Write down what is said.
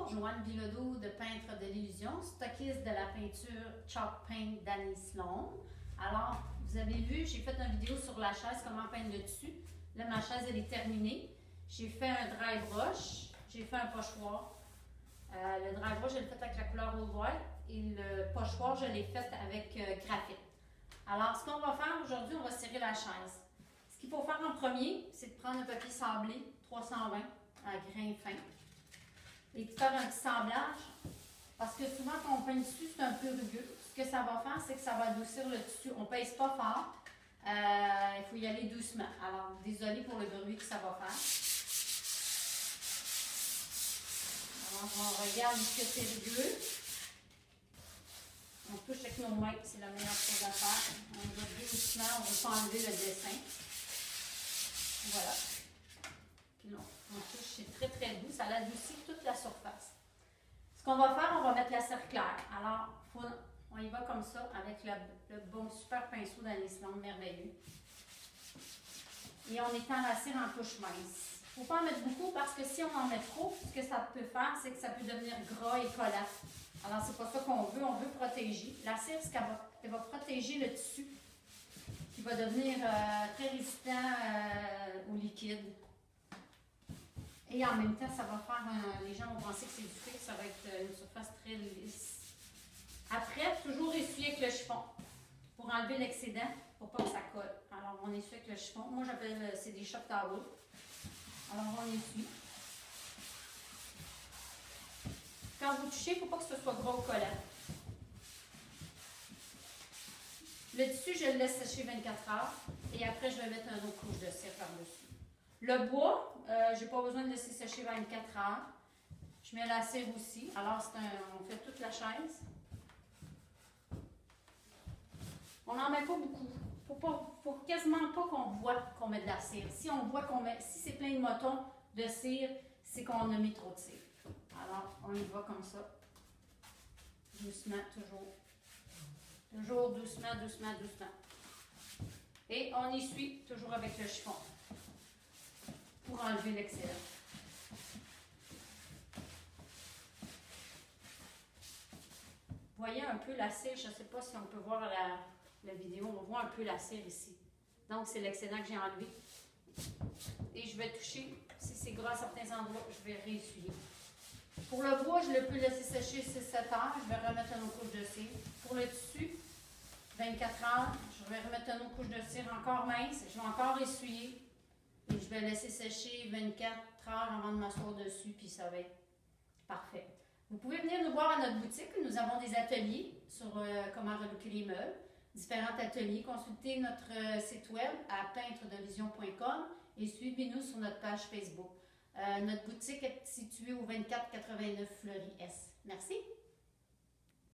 Bonjour, Joanne Bilodeau de Peintre de l'Illusion, stockiste de la peinture Chalk Paint d'Annie Sloan. Alors, vous avez vu, j'ai fait une vidéo sur la chaise, comment peindre le dessus. Là, ma chaise, elle est terminée. J'ai fait un dry brush, j'ai fait un pochoir. Le dry brush, je l'ai fait avec la couleur Old White et le pochoir, je l'ai fait avec graphite. Alors, ce qu'on va faire aujourd'hui, on va serrer la chaise. Ce qu'il faut faire en premier, c'est de prendre un papier sablé 320 à grain fin et de faire un petit sablage parce que souvent quand on peint dessus, c'est un peu rugueux. Ce que ça va faire, c'est que ça va adoucir le tissu. On ne pèse pas fort. Il faut y aller doucement. Alors, désolé pour le bruit que ça va faire. Alors, on regarde que c'est rugueux. On touche avec nos mains, c'est la meilleure chose à faire. On va doucement, on ne va pas enlever le dessin. Voilà. Puis là, on touche, c'est très très doux, ça adoucit toute la surface. Ce qu'on va faire, on va mettre la cire claire. Alors, on y va comme ça avec le bon super pinceau d'Annie Sloan, merveilleux. Et on étend la cire en couche mince. Il ne faut pas en mettre beaucoup parce que si on en met trop, ce que ça peut faire, c'est que ça peut devenir gras et collant. Alors, c'est pas ça qu'on veut protéger. La cire, elle va protéger le tissu qui va devenir très résistant au liquide. Et en même temps, ça va faire, les gens vont penser que c'est du fil, ça va être une surface très lisse. Après, toujours essuyer avec le chiffon pour enlever l'excédent, pour pas que ça colle. Alors, on essuie avec le chiffon. Moi, j'appelle, c'est des shop towels. Alors, on essuie. Quand vous touchez, il ne faut pas que ce soit gros collant. Le tissu, je le laisse sécher 24 heures et après, je vais mettre une autre couche de cire par-dessus. Le bois, je n'ai pas besoin de laisser sécher 24 heures. Je mets la cire aussi. Alors, on fait toute la chaise. On n'en met pas beaucoup. Faut quasiment pas qu'on voit qu'on met de la cire. Si on voit si c'est plein de motons de cire, c'est qu'on a mis trop de cire. Alors, on y va comme ça. Doucement, toujours. Toujours doucement, doucement, doucement. Et on essuie toujours avec le chiffon pour enlever l'excédent. Vous voyez un peu la cire, je ne sais pas si on peut voir la vidéo, on voit un peu la cire ici. Donc, c'est l'excédent que j'ai enlevé. Et je vais toucher, si c'est gras à certains endroits, je vais réessuyer. Pour le bois, je le peux laisser sécher 6-7 heures. Je vais remettre une autre couche de cire. Pour le tissu, 24 heures, je vais remettre une autre couche de cire encore mince. Je vais encore essuyer. Et je vais laisser sécher 24 heures avant de m'asseoir dessus, puis ça va être parfait. Vous pouvez venir nous voir à notre boutique. Nous avons des ateliers sur comment relooker les meubles. Différents ateliers. Consultez notre site web à peintredevision.com et suivez-nous sur notre page Facebook. Notre boutique est située au 2489 Fleury-Est. Merci.